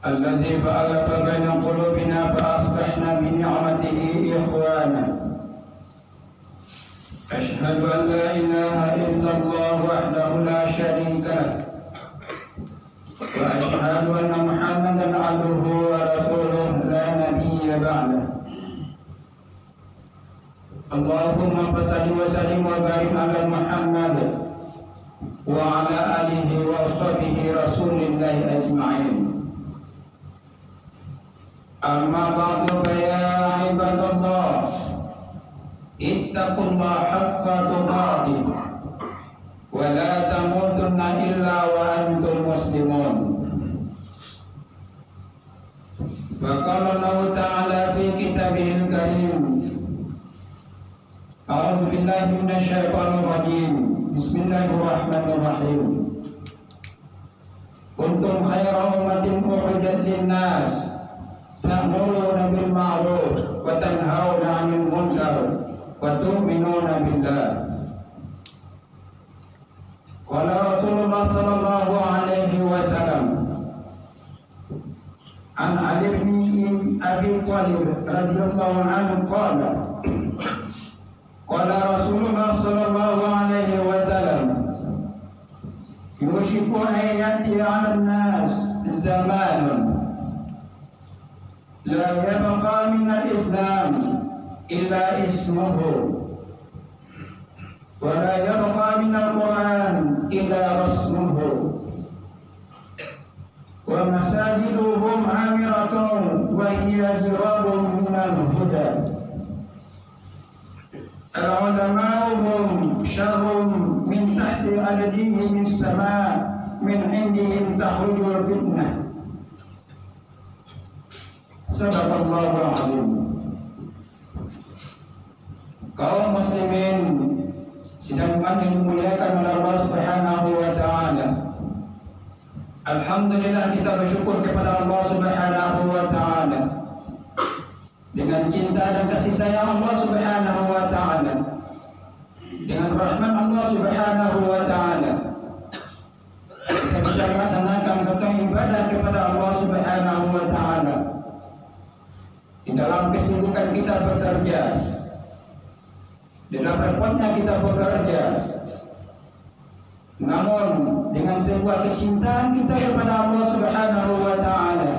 الذي فألف بين قلوبنا فأصبحنا بنعمته إخوانا. أشهد أن لا إله إلا الله وحده لا شريك له، وأشهد أن محمدا عبده ورسوله لا نبي بعده. اللهم صل وسلم وبارك على محمد وعلى آله وصحبه رسول الله أجمعين. أما بعد فيا عباد الله اتقوا الله حق تقاته ولا تموتن إلا وأنتم مسلمون. وقال الله تعالى في كتابه الكريم: أعوذ بالله من الشيطان الرجيم، بسم الله الرحمن الرحيم. كنتم خير أمة أخرجت للناس تأمرون بالمعروف وتنهون عن المنكر وتؤمنون بالله. قال رسول الله صلى الله عليه وسلم عن علي بن أبي طالب رضي الله عنه قال: قال رسول الله صلى الله عليه وسلم: يوشك أن يأتي على الناس زمان لا يبقى من الإسلام إلا اسمه، ولا يبقى من القرآن إلا رسمه، ومساجدهم عامرة وهي جراب من الهدى، علماؤهم شر من تحت أيديهم السماء، من عندهم تخرج الفتنة. Sadaqallahul azim. Kaum muslimin sidang yang dimuliakan oleh Allah Subhanahu wa taala. Alhamdulillah, kita bersyukur kepada Allah Subhanahu wa taala. Dengan cinta dan kasih sayang Allah Subhanahu wa taala, dengan rahmat Allah Subhanahu wa taala, kita bisa melaksanakan satu ibadah kepada Allah Subhanahu wa taala. Di dalam kesibukan kita bekerja, di dalam repotnya kita bekerja, namun dengan sebuah kecintaan kita kepada Allah Subhanahu wa taala,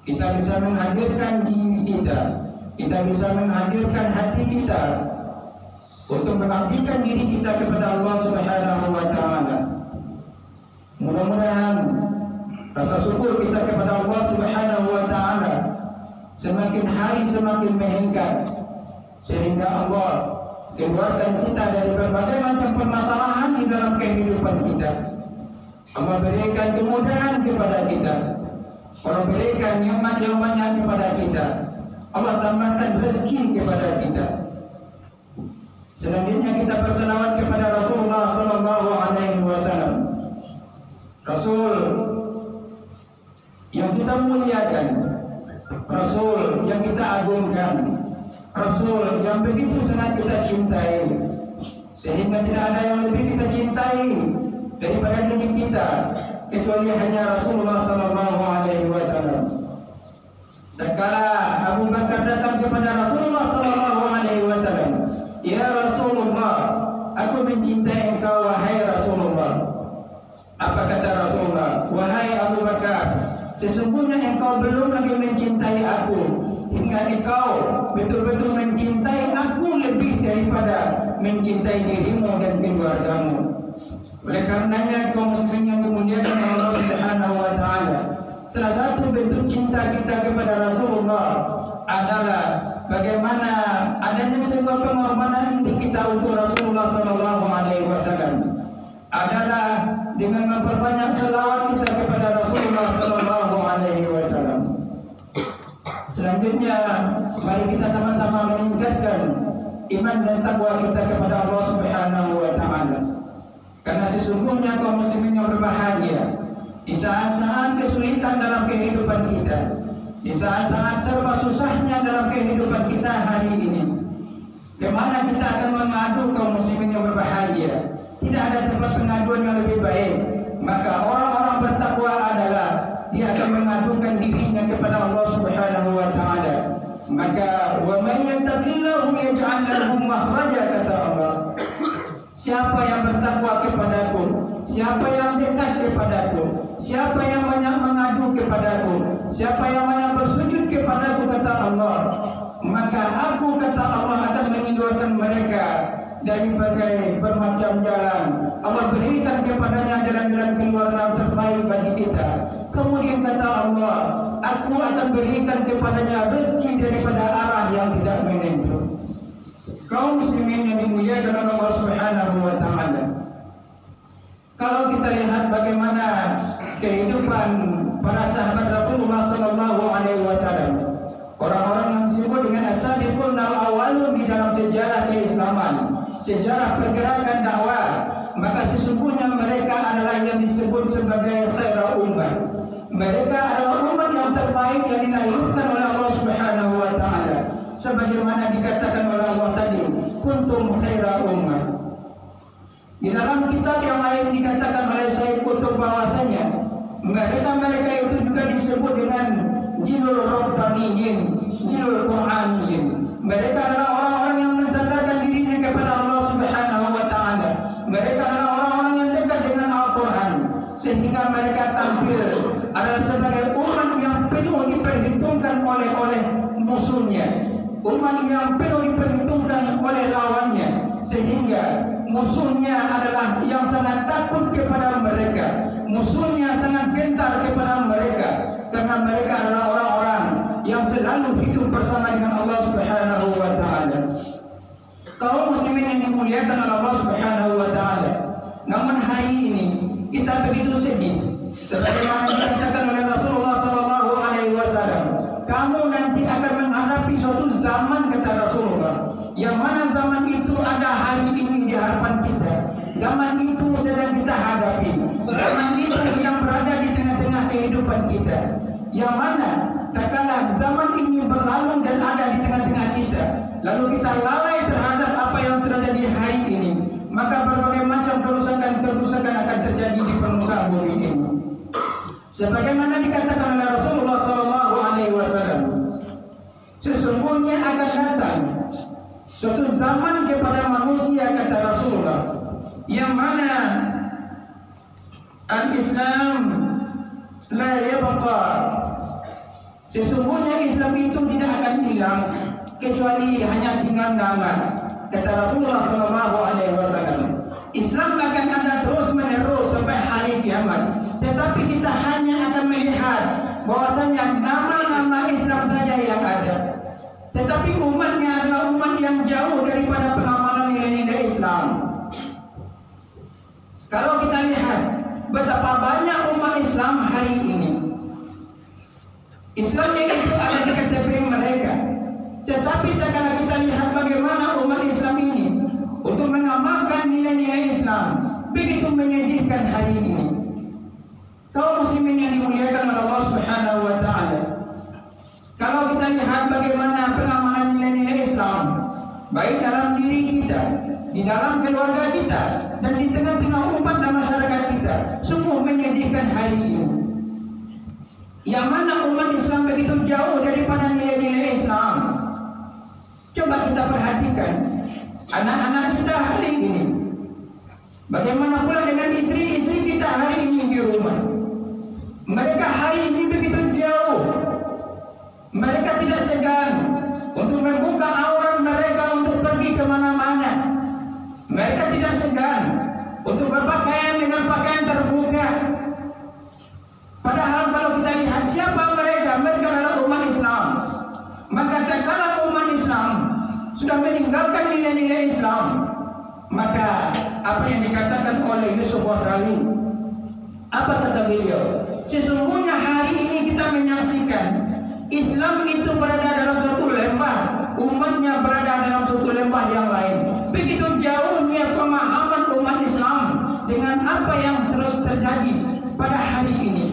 kita bisa menghadirkan diri kita bisa menghadirkan hati kita untuk mengabdikan diri kita kepada Allah Subhanahu wa taala. Mudah-mudahan rasa syukur kita kepada Allah Subhanahu wa taala semakin hari semakin meningkat, sehingga Allah keluarkan kita dari berbagai macam permasalahan di dalam kehidupan kita. Allah berikan kemudahan kepada kita, Allah berikan nikmat yang banyak kepada kita, Allah tambahkan rezeki kepada kita. Selanjutnya kita berselawat kepada Rasulullah sallallahu alaihi wasallam, Rasul yang kita muliakan, Rasul yang kita agungkan, Rasul yang begitu sangat kita cintai, sehingga tidak ada yang lebih kita cintai daripada diri kita kecuali hanya Rasulullah sallallahu alaihi wasallam. Dan kala Abu Bakar datang kepada Rasulullah sallallahu alaihi wasallam, "Ya Rasulullah, aku mencintai engkau wahai Rasulullah." Apa kata Rasulullah? "Wahai Abu Bakar, sesungguhnya engkau belum lagi mencintai aku hingga engkau betul-betul mencintai aku lebih daripada mencintai dirimu dan keluargamu." Oleh karenanya kaum muslimin yang dimuliakan Allah Subhanahu wa taala, salah satu bentuk cinta kita kepada Rasulullah adalah bagaimana adanya sebuah pengorbanan hidup kita untuk Rasulullah sallallahu alaihi wasallam, adalah dengan memperbanyak selawat kita kepada Rasulullah sallallahu alaihi wasallam. Selanjutnya, mari kita sama-sama meningkatkan iman dan takwa kita kepada Allah Subhanahu wa taala. Karena sesungguhnya kaum muslimin yang berbahagia di saat-saat kesulitan dalam kehidupan kita, di saat-saat serba susahnya dalam kehidupan kita hari ini, kemana kita akan mengadu kaum muslimin yang berbahagia? Tidak ada tempat pengaduan yang lebih baik. Maka orang-orang bertakwa adalah dia akan mengadukan dirinya kepada Allah Subhanahu wa taala. Maka wa man yattaqillahu yaj'al lahu makhraja, kata Allah. Siapa yang bertakwa kepadaku, siapa yang dekat kepadaku, siapa yang banyak mengadu kepadaku, siapa yang banyak bersujud kepadaku, kata Allah, maka aku, kata Allah, akan mengeluarkan mereka dari berbagai bermacam jalan. Allah berikan kepadanya jalan-jalan keluar yang terbaik bagi kita. Kemudian kata Allah, aku akan berikan kepadanya rezeki daripada arah yang tidak menentu. Kaum muslimin yang dimuliakan oleh Allah Subhanahu wa taala. Kalau kita lihat bagaimana kehidupan para sahabat Rasulullah sallallahu alaihi wasallam, orang-orang yang disebut dengan as-sabiqun al-awwalun di dalam sejarah keislaman, sejarah pergerakan dakwah, maka sesungguhnya mereka adalah yang disebut sebagai khairul ummah. Mereka adalah umat yang terbaik yang dilahirkan oleh Allah Subhanahu wa taala. Sebagaimana dikatakan oleh Allah tadi, kuntum khairul ummah. Di dalam kitab yang lain dikatakan oleh Sayyid Qutb bahwasanya mereka itu juga disebut dengan jinul rabbaniyin, jinul qur'aniyin. Mereka adalah orang-orang yang mensandarkan dirinya kepada Allah Subhanahu wa taala. Mereka adalah orang-orang yang dekat dengan Al-Qur'an, sehingga mereka tampil adalah sebagai umat yang penuh diperhitungkan oleh musuhnya, umat yang penuh diperhitungkan oleh lawannya, sehingga musuhnya adalah yang sangat takut kepada mereka, musuhnya sangat gentar kepada mereka, karena mereka adalah orang-orang yang selalu hidup bersama dengan Allah Subhanahu wa taala. Kaum muslimin yang dimuliakan oleh Allah Subhanahu wa taala. Namun hari ini kita begitu sedih, sebagaimana dikatakan oleh Rasulullah sallallahu alaihi wasallam, kamu nanti akan menghadapi suatu zaman, kata Rasulullah, yang mana zaman itu ada hari ini di hadapan kita. Zaman itu sedang kita hadapi. Zaman itu sedang berada di tengah-tengah kehidupan kita. Yang mana tak kala zaman ini berlalu dan ada di tengah-tengah kita, lalu kita lalai terhadap apa yang terjadi hari ini, maka berbagai macam kerusakan akan terjadi di permukaan bumi ini. Sebagaimana dikatakan oleh Rasulullah sallallahu alaihi wasallam, sesungguhnya akan datang suatu zaman kepada manusia, kata Rasulullah, yang mana al-Islam la yabqa. Sesungguhnya Islam itu tidak akan hilang kecuali hanya tinggal nama, kata Rasulullah sallallahu alaihi wasallam. Islam akan ada terus menerus sampai hari kiamat. Tetapi kita hanya akan melihat bahwasanya nama-nama Islam saja yang ada. Tetapi umatnya adalah umat yang jauh daripada pengamalan nilai-nilai Islam. Kalau kita lihat betapa banyak umat Islam hari ini, Islamnya itu ada di KTP mereka. Tetapi tak kala kita lihat bagaimana umat Islam ini untuk mengamalkan nilai-nilai Islam, begitu menyedihkan hari ini. Kaum muslimin yang dimuliakan oleh Allah Subhanahu wa taala, kalau kita lihat bagaimana pengamalan nilai-nilai Islam, baik dalam diri kita, di dalam keluarga kita, dan di tengah-tengah umat dan masyarakat kita, sungguh menyedihkan hari ini. Yang mana umat Islam begitu jauh daripada nilai-nilai Islam. Coba kita perhatikan anak-anak kita hari ini. Bagaimana pula dengan istri-istri kita hari ini di rumah? Mereka hari ini begitu jauh. Mereka tidak segan untuk membuka aurat mereka untuk pergi kemana-mana. Mereka tidak segan untuk berpakaian dengan pakaian terbuka. Padahal kalau kita lihat siapa mereka, mereka adalah umat Islam. Maka tatkala umat Islam sudah meninggalkan nilai-nilai Islam, maka apa yang dikatakan oleh Yusuf Wahrawi, apa kata beliau? Sesungguhnya hari ini kita menyaksikan Islam itu berada dalam suatu lembah, umatnya berada dalam suatu lembah yang lain. Begitu jauhnya pemahaman umat Islam dengan apa yang terus terjadi pada hari ini.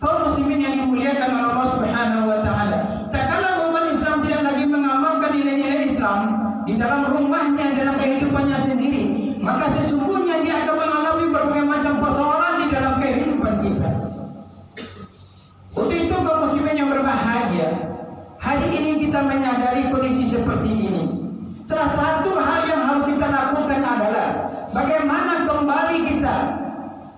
Kaum muslimin yang dimuliakan oleh Allah Subhanahu wa taala, tak kala umat Islam tidak lagi mengamalkan nilai-nilai Islam di dalam rumahnya, dalam kehidupannya sendiri, maka sesungguhnya dia akan mengalami berbagai macam persoalan di dalam kehidupan kita. ini kita menyadari kondisi seperti ini, salah satu hal yang harus kita lakukan adalah bagaimana kembali kita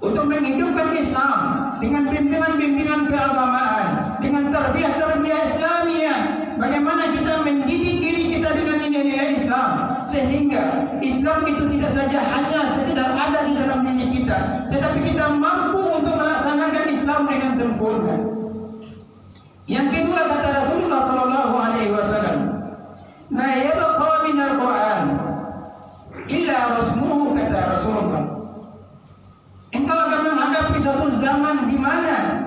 untuk menghidupkan Islam dengan bimbingan-bimbingan keagamaan, dengan tarbiyah-tarbiyah Islamiyah. Bagaimana kita mendidik diri kita dengan nilai-nilai Islam, sehingga Islam itu tidak saja hanya sekedar ada di dalam diri kita, tetapi kita mampu untuk melaksanakan Islam dengan sempurna. Yang kedua, kata Rasulullah sallallahu alaihi wasallam, la yabqa min al-Qur'an illa rasmuhu, kata Rasulullah. Engkau akan menghadapi satu zaman di mana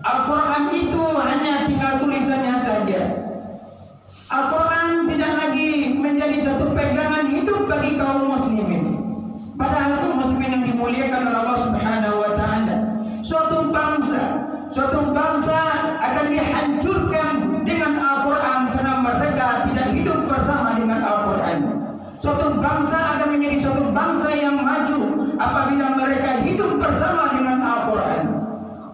Al-Quran itu hanya tinggal tulisannya saja. Al-Quran tidak lagi menjadi satu pegangan hidup bagi kaum muslimin. Padahal kaum muslimin yang dimuliakan oleh Allah Subhanahu wa taala, suatu bangsa akan dihancurkan dengan Al-Quran karena mereka tidak hidup bersama dengan Al-Quran. Suatu bangsa akan menjadi suatu bangsa yang maju apabila mereka hidup bersama dengan Al-Quran.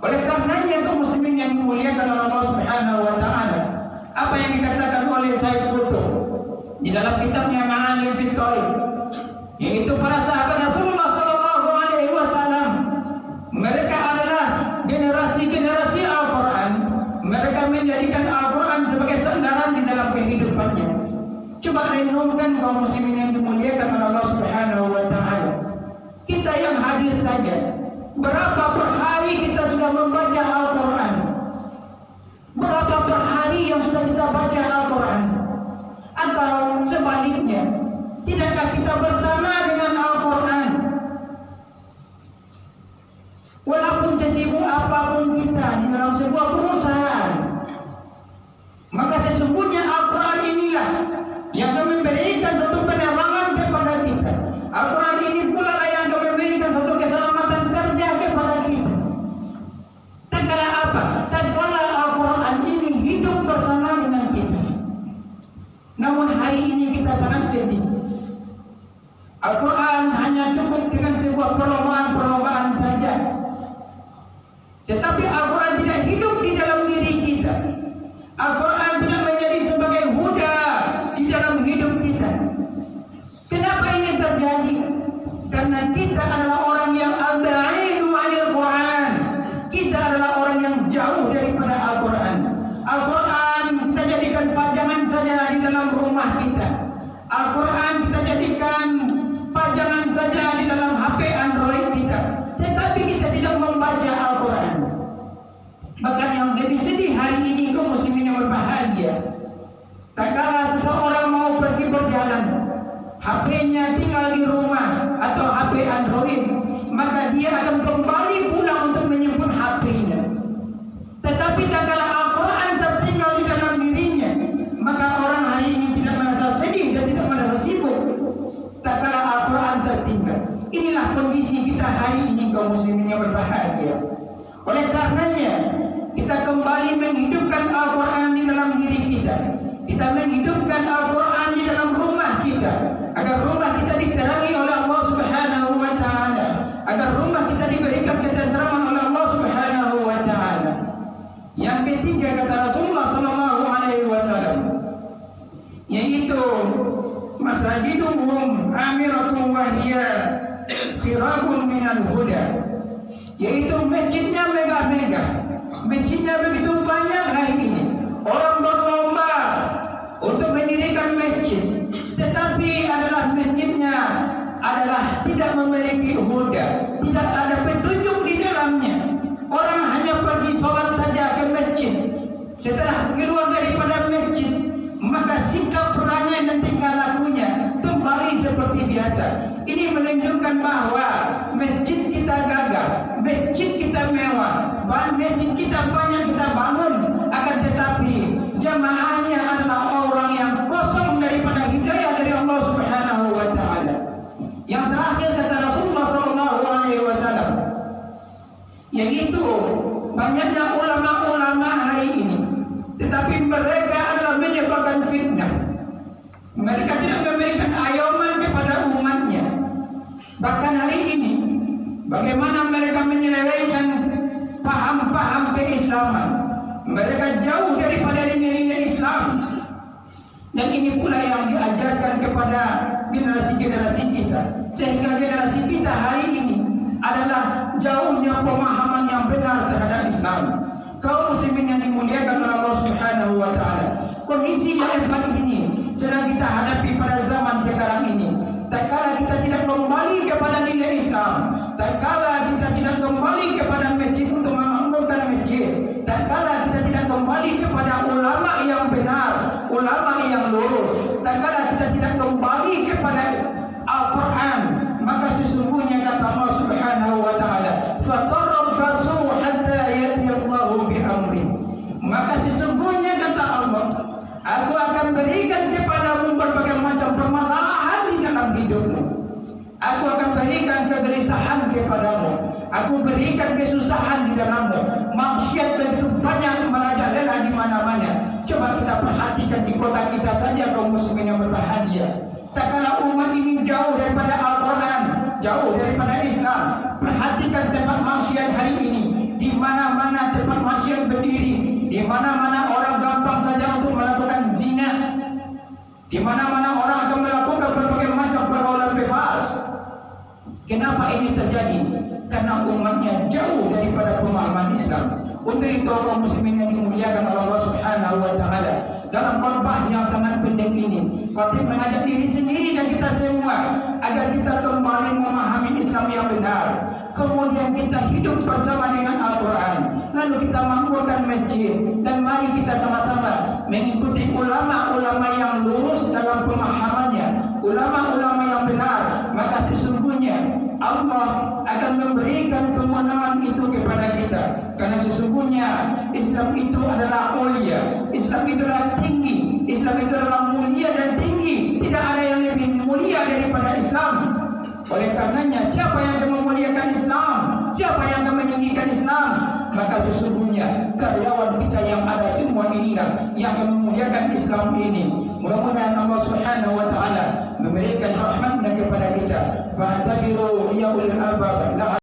Oleh karenanya kaum muslimin yang dimuliakan oleh Allah Subhanahu wa taala, apa yang dikatakan oleh Sayyid Qutb di dalam kitabnya Ma'alim fi Thariq, yaitu para sahabat Rasulullah sallallahu alaihi wasallam, mereka adalah generasi-generasi Al-Quran. Mereka menjadikan Al-Quran sebagai sandaran di dalam kehidupannya. Coba renungkan kaum muslimin yang dimuliakan oleh Allah Subhanahu wa taala. Kita yang hadir saja, berapa per hari kita sudah membaca Al-Quran? Berapa per hari yang sudah kita baca Al-Quran? Atau sebaliknya, tidakkah kita bersama dengan Al-Quran? Walaupun sesibuk apapun kita di dalam sebuah perusahaan, maka sesungguhnya Al-Quran inilah yang akan memberikan satu penerangan kepada kita. Al-Quran ini pula lah yang akan memberikan satu keselamatan kerja kepada kita. Tatkala apa? Tatkala Al-Quran ini hidup bersama dengan kita. Namun hari ini kita sangat sedih. Al-Quran hanya cukup dengan sebuah perlombaan-perlombaan saja. Tetapi Al-Quran tidak hidup di dalam diri kita. Al-Quran tidak menjadi sebagai huda di dalam hidup kita. Kenapa ini terjadi? Karena kita adalah orang yang al-ba'idu 'anil Quran. Kita adalah orang yang jauh daripada Al-Quran. Al-Quran kita jadikan pajangan saja di dalam rumah kita. Al-Quran kita jadikan pajangan saja di dalam HP Android kita. Tetapi kita tidak membaca Al-Quran. Bahkan yang lebih sedih hari ini kaum muslimin yang berbahagia, tatkala seseorang mau pergi berjalan, HP-nya tinggal di rumah atau HP Android, maka dia akan kembali pulang untuk menjemput HP-nya. Tetapi tatkala Al-Quran tertinggal di dalam dirinya, maka orang hari ini tidak merasa sedih dan tidak merasa sibuk tatkala Al-Quran tertinggal. Inilah kondisi kita hari ini kaum muslimin yang berbahagia. Oleh karenanya, kita kembali menghidupkan Al-Quran di dalam diri kita. Kita menghidupkan Al-Quran di dalam rumah kita, agar rumah kita diterangi oleh Allah Subhanahu wa taala, agar rumah kita diberikan ketenteraman oleh Allah Subhanahu wa taala. Yang ketiga, kata Rasulullah sallallahu alaihi wasallam, yaitu masajiduhum amiratun wa hiya khirabun minal huda, yaitu masjidnya megah-megah. Masjidnya begitu banyak hari ini. Orang berlomba untuk mendirikan masjid, tetapi masjidnya adalah tidak memiliki huda, tidak ada petunjuk di dalamnya. Orang hanya pergi sholat saja ke masjid. Setelah keluar daripada masjid, maka sikap perangai dan tingkah lakunya kembali seperti biasa. Ini menunjukkan bahwa masjid kita gagal, masjid kita mewah, masjid kita banyak kita bangun, akan tetapi jamaahnya adalah orang yang kosong daripada hidayah dari Allah Subhanahu wa taala. Yang terakhir, kata Rasulullah sallallahu alaihi wasallam, yaitu banyaknya ulama-ulama hari ini, tetapi mereka adalah menyebabkan fitnah. Mereka tidak memberikan ayoman kepada umatnya. Bahkan hari ini, bagaimana mereka menyelewengkan paham-paham keislaman. Mereka jauh daripada nilai-nilai Islam. Dan ini pula yang diajarkan kepada generasi-generasi kita, sehingga generasi kita hari ini adalah jauhnya pemahaman yang benar terhadap Islam. Kaum muslimin yang dimuliakan oleh Allah Subhanahu wa taala, kondisi yang seperti ini sedang kita hadapi pada zaman sekarang ini. Tatkala kita tidak kembali kepada nilai Islam, tatkala kita tidak kembali kepada masjid untuk memakmurkan masjid, tatkala kita tidak kembali kepada ulama yang benar, ulama yang lurus, tatkala kita tidak kembali kepada Al-Quran, maka sesungguhnya kata Allah Subhanahu wa taala, fatarabbasu hatta yatiyallahu bi amri. Maka sesungguhnya kata Allah, aku akan berikan kepadamu berbagai macam permasalahan di dalam hidupmu. Aku akan berikan kegelisahan kepadamu. Aku berikan kesusahan di dalammu. Maksiat begitu banyak merajalela di mana-mana. Coba kita perhatikan di kota kita saja, kaum muslimin yang berbahagia. Tak kala umat ini jauh daripada Al-Quran, jauh daripada Islam. Perhatikan tempat maksiat hari ini. Di mana-mana tempat maksiat berdiri. Di mana-mana orang gampang saja untuk melakukan zina. Di mana-mana orang akan melakukan berbagai macam pergaulan bebas. Kenapa ini terjadi? Karena umatnya jauh daripada pemahaman Islam. Untuk itu kaum muslimin yang dimuliakan oleh Allah Subhanahu wa taala, dalam khotbah yang sangat penting ini, khatib mengajak diri sendiri dan kita semua agar kita kembali memahami Islam yang benar. Kemudian kita hidup bersama dengan Al-Quran, lalu kita makmurkan masjid, dan mari kita sama-sama mengikuti ulama-ulama yang lurus dalam pemahamannya, ulama-ulama yang benar. Maka sesungguhnya Allah akan memberikan kemenangan itu kepada kita. Karena sesungguhnya Islam itu adalah mulia, Islam itu adalah tinggi, Islam itu adalah mulia dan tinggi. Tidak ada yang lebih mulia daripada Islam. Oleh karenanya, siapa yang akan memuliakan Islam, siapa yang akan meninggikan Islam, maka sesungguhnya karyawan kita yang ada semua inilah yang akan memuliakan Islam ini. Mudah-mudahan Allah Subhanahu wa taala memberikan rahmatnya kepada kita. Fa'tabiru ya ulil albab.